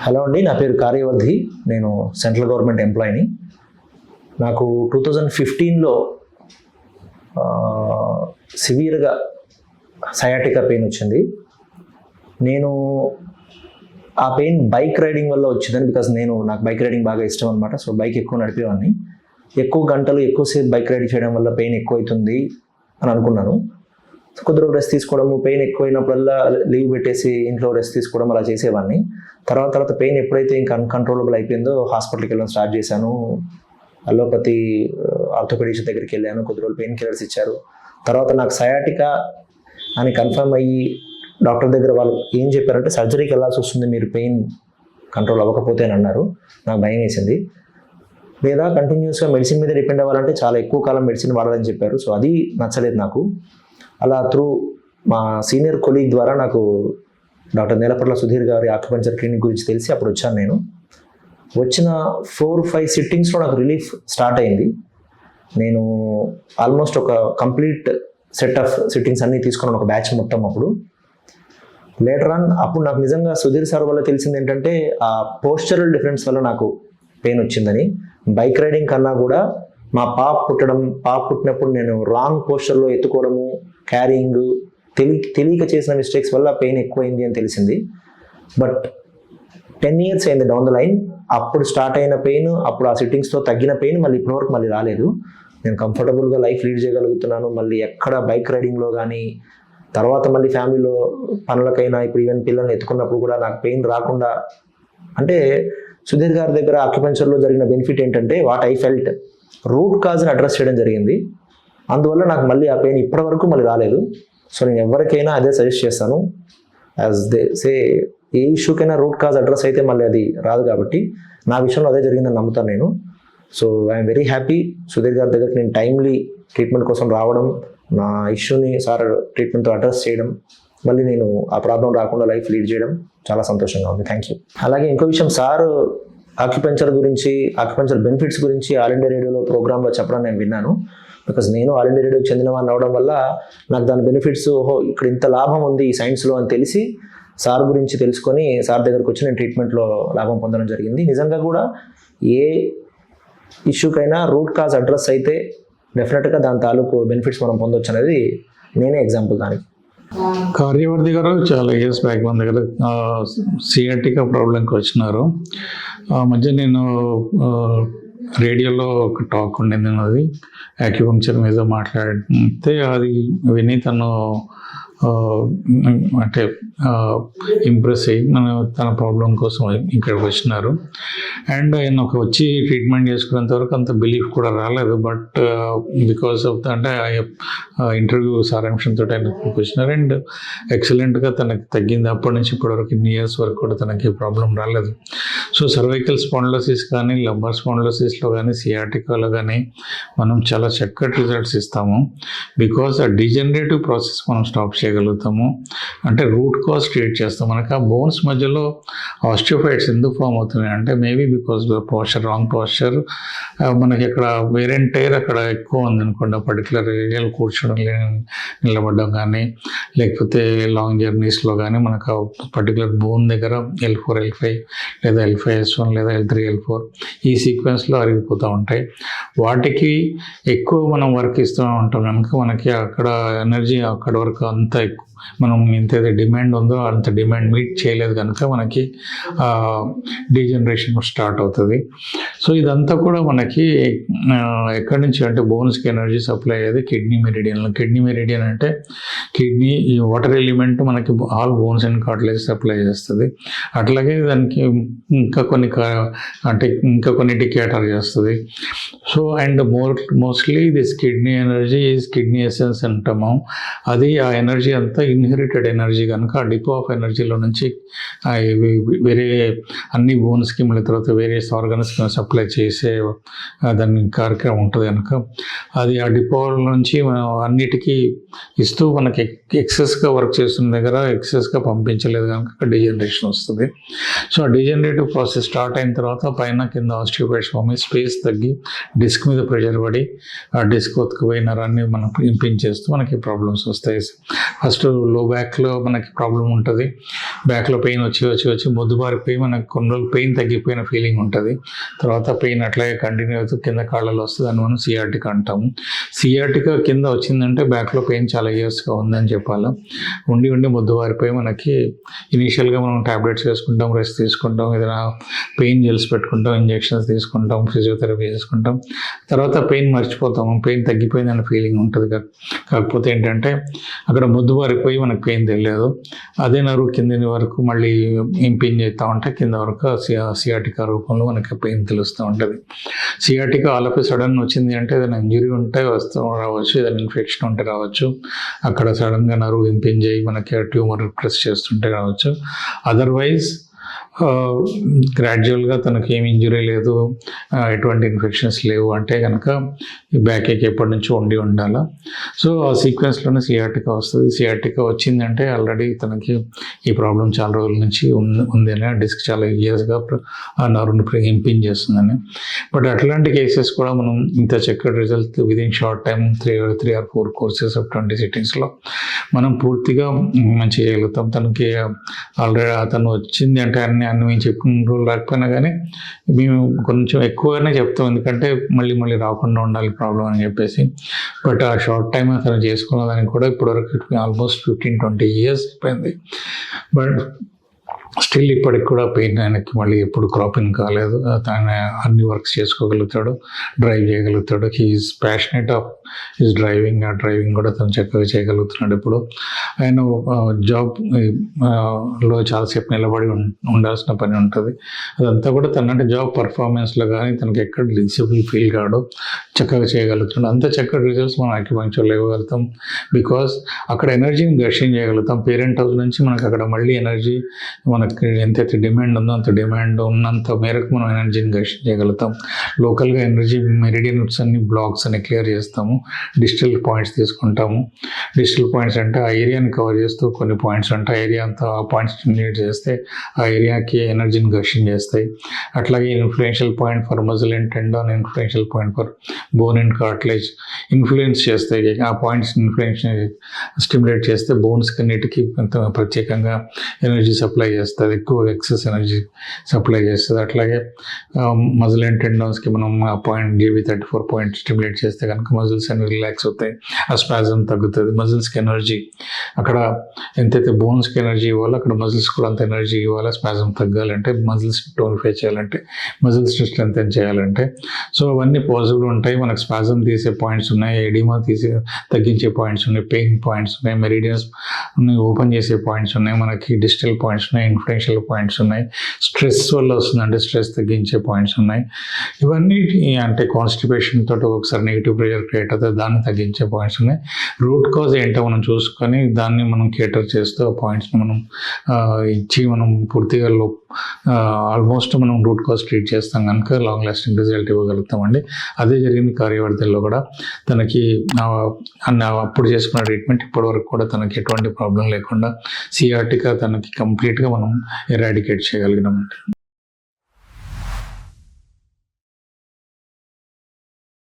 Hello అండి, నా పేరు కార్యవర్ధి. నేను సెంట్రల్ గవర్నమెంట్ ఎంప్లాయీని. నాకు 2015లో సివియర్గా సయాటికా పెయిన్ వచ్చింది. నేను ఆ పెయిన్ బైక్ రైడింగ్ వల్ల వచ్చిందని, బికాజ్ నాకు బైక్ రైడింగ్ బాగా ఇష్టం అనమాట. సో బైక్ ఎక్కువ నడిపేవాడిని. ఎక్కువ గంటలు ఎక్కువసేపు బైక్ రైడింగ్ చేయడం వల్ల పెయిన్ ఎక్కువ అవుతుంది అని అనుకున్నాను. కొద్ది రోజులు రెస్ట్ తీసుకోవడము, పెయిన్ ఎక్కువైనప్పుడల్లా లీవ్ పెట్టేసి ఇంట్లో రెస్ట్ తీసుకోవడం అలా చేసేవాడిని. తర్వాత పెయిన్ ఎప్పుడైతే ఇంకా అన్కంట్రోలబుల్ అయిపోయిందో హాస్పిటల్కి వెళ్ళడం స్టార్ట్ చేశాను. అలోపతి ఆర్థోపెడిక్స్ దగ్గరికి వెళ్ళాను. కొద్ది రోజులు పెయిన్ కిల్లర్స్ ఇచ్చారు. తర్వాత నాకు సయాటికా అని కన్ఫర్మ్ అయ్యి డాక్టర్ దగ్గర వాళ్ళు ఏం చెప్పారంటే సర్జరీకి వెళ్ళాల్సి వస్తుంది మీరు పెయిన్ కంట్రోల్ అవ్వకపోతే అని అన్నారు. నాకు భయం వేసింది. లేదా కంటిన్యూస్గా మెడిసిన్ మీద డిపెండ్ అవ్వాలంటే చాలా ఎక్కువ కాలం మెడిసిన్ వాడాలని చెప్పారు. సో అది నచ్చలేదు నాకు. అలా మా సీనియర్ కొలీగ్ ద్వారా నాకు డాక్టర్ నేలపట్ల సుధీర్ గారి ఆక్యుపంక్చర్ క్లినిక్ గురించి తెలిసి అప్పుడు వచ్చాను. నేను వచ్చిన 4-5 సిట్టింగ్స్లో నాకు రిలీఫ్ స్టార్ట్ అయింది. నేను ఆల్మోస్ట్ ఒక కంప్లీట్ సెట్ ఆఫ్ సిట్టింగ్స్ అన్నీ తీసుకున్నాను, ఒక బ్యాచ్ మొత్తం. అప్పుడు లేటర్ ఆన్ అప్పుడు నాకు నిజంగా సుధీర్ సార్ వల్ల తెలిసింది ఏంటంటే ఆ పోస్చరల్ డిఫరెన్స్ వల్ల నాకు పెయిన్ వచ్చిందని. బైక్ రైడింగ్ కన్నా కూడా మా పాప పుట్టినప్పుడు నేను రాంగ్ పోస్చర్లో ఎత్తుకోవడము, క్యారింగ్ తెలియక చేసిన మిస్టేక్స్ వల్ల పెయిన్ ఎక్కువైంది అని తెలిసింది. బట్ 10 years అయింది డౌన్ ద లైన్. అప్పుడు స్టార్ట్ అయిన పెయిన్, అప్పుడు ఆ సిట్టింగ్స్తో తగ్గిన పెయిన్ మళ్ళీ ఇప్పటివరకు మళ్ళీ రాలేదు. నేను కంఫర్టబుల్గా లైఫ్ లీడ్ చేయగలుగుతున్నాను. మళ్ళీ ఎక్కడ బైక్ రైడింగ్లో కానీ, తర్వాత మళ్ళీ ఫ్యామిలీలో పనులకైనా, ఇప్పుడు ఈవెన్ పిల్లల్ని ఎత్తుకున్నప్పుడు కూడా నాకు పెయిన్ రాకుండా. అంటే సుధీర్ గారి దగ్గర ఆక్యుపంక్చర్లో జరిగిన బెనిఫిట్ ఏంటంటే వాట్ ఐ ఫెల్ట్, రూట్ కాజ్ని అడ్రస్ చేయడం జరిగింది. అందువల్ల నాకు మళ్ళీ ఆ పెయిన్ ఇప్పటివరకు మళ్ళీ రాలేదు. సో నేను ఎవరికైనా అదే సజెస్ట్ చేస్తాను. యాజ్ దే సే, ఏ ఇష్యూకైనా రూట్ కాజ్ అడ్రస్ అయితే మళ్ళీ అది రాదు. కాబట్టి నా విషయంలో అదే జరిగిందని నమ్ముతాను నేను. So I'm very happy. Sudheer గారి దగ్గరికి నేను టైమ్లీ ట్రీట్మెంట్ కోసం రావడం, నా ఇష్యూని సార్ ట్రీట్మెంట్తో అడ్రస్ చేయడం, మళ్ళీ నేను ఆ ప్రాబ్లం రాకుండా లైఫ్ లీడ్ చేయడం చాలా సంతోషంగా ఉంది. Thank you. అలాగే ఇంకో విషయం, సార్ ఆక్యుపంక్చర్ బెనిఫిట్స్ గురించి ఆల్ ఇండియా రేడియోలో ప్రోగ్రాంలో చెప్పడం నేను విన్నాను. బికాజ్ నేను ఆల్ ఇండియా రేడియోకి చెందిన వాడిని అవడం వల్ల నాకు దాని బెనిఫిట్స్, ఇక్కడ ఇంత లాభం ఉంది ఈ సైన్స్లో అని తెలిసి సార్ గురించి తెలుసుకొని సార్ దగ్గరకు వచ్చి నేను ట్రీట్మెంట్లో లాభం పొందడం జరిగింది. నిజంగా కూడా ఏ ఇష్యూకైనా రూట్ కాజ్ అడ్రస్ అయితే డెఫినెట్గా దాని తాలూకు బెనిఫిట్స్ మనం పొందొచ్చు అనేది నేనే ఎగ్జాంపుల్ దానికి. కార్యవర్ధి గారు చాలా ఇయర్స్ బ్యాక్ మన దగ్గర సియాటికా ప్రాబ్లంకి వచ్చినారు. ఆ మధ్య నేను రేడియోలో ఒక టాక్ ఉండింది, అది యాక్యుపంక్చర్ మీద మాట్లాడితే అది విని తను అంటే ఇంప్రెస్ అయ్యి తన ప్రాబ్లం కోసం ఇక్కడికి వచ్చినారు. అండ్ ఆయన వచ్చి ట్రీట్మెంట్ చేసుకునేంత వరకు అంత బిలీఫ్ కూడా రాలేదు. బట్ బికాస్ ఆఫ్ అంటే ఇంటర్వ్యూ సారాంశంతో ఆయన వచ్చినారు. అండ్ ఎక్సలెంట్గా తనకి తగ్గింది. అప్పటి నుంచి ఇప్పటివరకు ఇన్ని ఇయర్స్ వరకు కూడా తనకి ప్రాబ్లం రాలేదు. సో సర్వైకల్ స్పాండిలోసిస్ కానీ, లంబర్ స్పాండిలోసిస్లో కానీ, సియాటికాలో కానీ మనం చాలా చక్కటి రిజల్ట్స్ ఇస్తాము. బికాస్ ఆ డీజనరేటివ్ ప్రాసెస్ మనం స్టాప్ చేయగలుగుతాము. అంటే రూట్ కాజ్ క్రియేట్ చేస్తాం. మనకు ఆ బోన్స్ మధ్యలో ఆస్టియోఫైట్స్ ఎందుకు ఫామ్ అవుతున్నాయి అంటే మేబీ బికాస్ రాంగ్ పోస్చర్. మనకి ఇక్కడ వేర్ అండ్ టైర్ అక్కడ ఎక్కువ ఉంది అనుకోండి, పర్టికులర్ ఏరియాలో కూర్చోడం, నిలబడడం కానీ, లేకపోతే లాంగ్ జర్నీస్లో కానీ మనకు పర్టికులర్ బోన్ దగ్గర L4, L5 లేదా L5S1 లేదా L3, L4 ఈ సీక్వెన్స్లో అరిగిపోతూ ఉంటాయి. వాటికి ఎక్కువ మనం వర్క్ ఇస్తూ ఉంటాం కనుక మనకి అక్కడ ఎనర్జీ అక్కడ వరకు అంత ఎక్కువ మనం ఎంతైతే డిమాండ్ ఉందో అంత డిమాండ్ మీట్ చేయలేదు కనుక మనకి డీజనరేషన్ స్టార్ట్ అవుతుంది. సో ఇదంతా కూడా మనకి ఎక్కడి నుంచి అంటే బోన్స్కి ఎనర్జీ సప్లై అయ్యేది కిడ్నీ మెరిడియన్ అంటే కిడ్నీ ఈ వాటర్ ఎలిమెంట్ మనకి all bones and cartilage supply చేస్తుంది. అట్లాగే దానికి ఇంకా కొన్నిటికి కేటర్ చేస్తుంది. So and mostly this kidney energy is kidney essence అంటాము. అది ఆ ఎనర్జీ అంతా ఇన్హెరిటెడ్ ఎనర్జీ కనుక ఆ డిపో ఆఫ్ ఎనర్జీలో నుంచి వేరే అన్ని బోన్స్కి మళ్ళీ తర్వాత వేరియస్ ఆర్గన్స్కి సప్లై చేసే దాని కార్యక్రమం ఉంటుంది కనుక అది ఆ డిపో నుంచి అన్నిటికీ ఇస్తూ మనకి ఎక్సెస్గా వర్క్ చేస్తున్న దగ్గర ఎక్సెస్గా పంపించలేదు కనుక డీజనరేషన్ వస్తుంది. సో ఆ డీజనరేటివ్ ప్రాసెస్ స్టార్ట్ అయిన తర్వాత పైన కింద ఆస్టియోపైట్స్ ఫామ్ అయ్యి స్పేస్ తగ్గి డిస్క్ మీద ప్రెషర్ పడి ఆ డిస్క్ ఒత్తుకుపోయి నరాన్ని మనం ఇంపింగ్ చేస్తూ మనకి ప్రాబ్లమ్స్ వస్తాయి. ఫస్ట్ లో బ్యాక్లో మనకి ప్రాబ్లం ఉంటుంది. బ్యాక్లో పెయిన్ వచ్చి మొద్దుబారిపోయి మనకు కొన్ని రోజులు పెయిన్ తగ్గిపోయిన ఫీలింగ్ ఉంటుంది. తర్వాత పెయిన్ అట్లాగే కంటిన్యూ అవుతూ కింద కాళ్ళలో వస్తుంది, దాన్ని మనం సియాటికా అంటాము. సియాటికా కింద వచ్చిందంటే బ్యాక్లో పెయిన్ చాలా ఇయర్స్గా ఉందని చెప్పాలి. ఉండి మొద్దుబారిపోయి మనకి ఇనీషియల్గా మనం టాబ్లెట్స్ వేసుకుంటాం, రెస్ట్ తీసుకుంటాం, ఏదైనా పెయిన్ జెల్స్ పెట్టుకుంటాం, ఇంజెక్షన్స్ తీసుకుంటాం, ఫిజియోథెరపీ చేసుకుంటాం. తర్వాత పెయిన్ మర్చిపోతాము, పెయిన్ తగ్గిపోయిందనే ఫీలింగ్ ఉంటుంది. కాకపోతే ఏంటంటే అక్కడ మొద్దుబారిపోయి మనకు పెయిన్ తెలియదు. అదే నరువు కింది వరకు మళ్ళీ ఇంపింజ్ అవుతూ ఉంటే కింద వరకు సియాటికా రూపంలో మనకి పెయిన్ తెలుస్తూ ఉంటుంది. Sciatica all of a sudden వచ్చింది అంటే ఏదైనా ఇంజురీ ఉంటే రావచ్చు, ఏదైనా ఇన్ఫెక్షన్ ఉంటే రావచ్చు, అక్కడ సడన్గా నరువు ఇంపింజ్ అయ్యి మనకి ట్యూమర్ ప్రెస్ చేస్తుంటే రావచ్చు. అదర్వైజ్ గ్రాడ్యువల్గా తనకి ఏమి ఇంజురీ లేదు, ఎటువంటి ఇన్ఫెక్షన్స్ లేవు అంటే కనుక ఈ బ్యాక్ ఏక్ ఎప్పటి నుంచో ఉండాలి. సో ఆ సీక్వెన్స్లోనే సియాటికా వస్తుంది. సియాటికా వచ్చిందంటే ఆల్రెడీ తనకి ఈ ప్రాబ్లం చాలా రోజుల నుంచి ఉందని, డిస్క్ చాలా ఇయర్స్గా ఆ నర్వ్ని ఇంపింజ్ చేస్తుందని. బట్ అట్లాంటి కేసెస్ కూడా మనం ఇంత చక్కటి result within short time 3 or 4 courses of 20 సిట్టింగ్స్లో మనం పూర్తిగా మంచి చేయగలుగుతాం. తనకి ఆల్రెడీ అతను వచ్చింది అంటే అన్ని మేము చెప్పిన రోజులు రాకపోయినా కానీ మేము కొంచెం ఎక్కువగానే చెప్తాం, ఎందుకంటే మళ్ళీ రాకుండా ఉండాలి ప్రాబ్లం అని చెప్పేసి. బట్ ఆ షార్ట్ టైం అతను చేసుకున్న దానికి కూడా ఇప్పటివరకు ఆల్మోస్ట్ 15-20 years అయిపోయింది. బట్ స్టిల్ ఇప్పటికి కూడా పెయిన్ ఆయనకి మళ్ళీ ఎప్పుడు క్రాపింగ్ కాలేదు. తను అన్ని వర్క్స్ చేసుకోగలుగుతాడు, డ్రైవ్ చేయగలుగుతాడు. He's passionate of his driving. ఆ డ్రైవింగ్ కూడా తను చక్కగా చేయగలుగుతున్నాడు. ఇప్పుడు ఆయన జాబ్లో చాలాసేపు నిలబడి ఉండాల్సిన పని ఉంటుంది. అదంతా కూడా తనంటే జాబ్ పర్ఫార్మెన్స్లో కానీ తనకి ఎక్కడ డిసిబుల్ ఫీల్ కాడు, చక్కగా చేయగలుగుతున్నాడు. అంత చక్కటి రిజల్ట్స్ మనం అక్యుపంక్చర్లో ఇవ్వగలుగుతాం. బికాస్ అక్కడ ఎనర్జీని గెయిన్ చేయగలుగుతాం. పేరెంట్ హౌస్ నుంచి మనకు అక్కడ మళ్ళీ ఎనర్జీ మనకి ఎంతైతే డిమాండ్ ఉందో అంత డిమాండ్ ఉన్నంత మేరకు మనం ఎనర్జీని గెయిన్ చేయగలుగుతాం. లోకల్గా ఎనర్జీ మెరిడియన్స్ అన్ని బ్లాక్స్ అని క్లియర్ చేస్తాము. డిజిటల్ పాయింట్స్ తీసుకుంటాము. డిజిటల్ పాయింట్స్ అంటే ఆ ఏరియాని కవర్ చేస్తూ కొన్ని పాయింట్స్ అంటే ఆ ఏరియా అంతా ఆ పాయింట్స్ స్టిమ్యులేట్ చేస్తే ఆ ఏరియాకి ఎనర్జీని గెయిన్ చేస్తాయి. అట్లాగే influential point for muscle and tendon, influential point for bone and cartilage influence చేస్తాయి. ఆ పాయింట్స్ ఇన్ఫ్లుయెన్స్ స్టిమ్యులేట్ చేస్తే బోన్స్కి అన్నిటికీ ప్రత్యేకంగా ఎనర్జీ సప్లై చేస్తుంది, ఎక్కువ ఎక్సెస్ ఎనర్జీ సప్లై చేస్తుంది. అట్లాగే మజిల్ అండ్ టెండాన్స్కి మనం ఆ పాయింట్ GB34 పాయింట్ స్టిమ్యులేట్ చేస్తే కనుక మజిల్స్ అన్ని రిలాక్స్ అవుతాయి, ఆ స్పాజం తగ్గుతుంది. మజిల్స్కి ఎనర్జీ అక్కడ ఎంతైతే బోన్స్కి ఎనర్జీ ఇవ్వాలో అక్కడ మజిల్స్ కూడా అంత ఎనర్జీ ఇవ్వాలి. స్పాజం తగ్గాలంటే, మజిల్స్ టోనిఫై చేయాలంటే, మజిల్స్ స్ట్రెంథెన్ చేయాలంటే. సో అవన్నీ పాసిబుల్ ఉంటాయి. మనకు స్పాజం తీసే పాయింట్స్ ఉన్నాయి, ఎడిమా తగ్గించే పాయింట్స్ ఉన్నాయి, పెయిన్ పాయింట్స్ ఉన్నాయి, మెరిడియన్స్ ఓపెన్ చేసే పాయింట్స్ ఉన్నాయి, మనకి డిజిటల్ పాయింట్స్ ఉన్నాయి, ఇన్ఫ్లుయెన్షియల్ పాయింట్స్ ఉన్నాయి, స్ట్రెస్ వల్ల వస్తుందంటే స్ట్రెస్ తగ్గించే పాయింట్స్ ఉన్నాయి. ఇవన్నీ అంటే కాన్స్టిపేషన్ తోటి ఒకసారి నెగిటివ్ ప్రెషర్ క్రియేట్ అవుతుంది, దాన్ని తగ్గించే పాయింట్స్ ఉన్నాయి. రూట్ కాజ్ ఏంటో మనం చూసుకొని దాన్ని మనం కేటర్ చేస్తూ ఆ పాయింట్స్ని మనం ఇచ్చి మనం పూర్తిగా ఆల్మోస్ట్ మనం రూట్ కాజ్ ట్రీట్ చేస్తాం కనుక లాంగ్ లాస్టింగ్ రిజల్ట్ ఇవ్వగలుగుతామండి. అదే జరిగింది కార్యవర్ధల్లో కూడా. తనకి అప్పుడు చేసుకున్న ట్రీట్మెంట్ ఇప్పటివరకు కూడా తనకి ఎటువంటి ప్రాబ్లం లేకుండా సియాటికా తనకి కంప్లీట్గా మనం ఎరాడికేట్ చేయగలిగినామండి.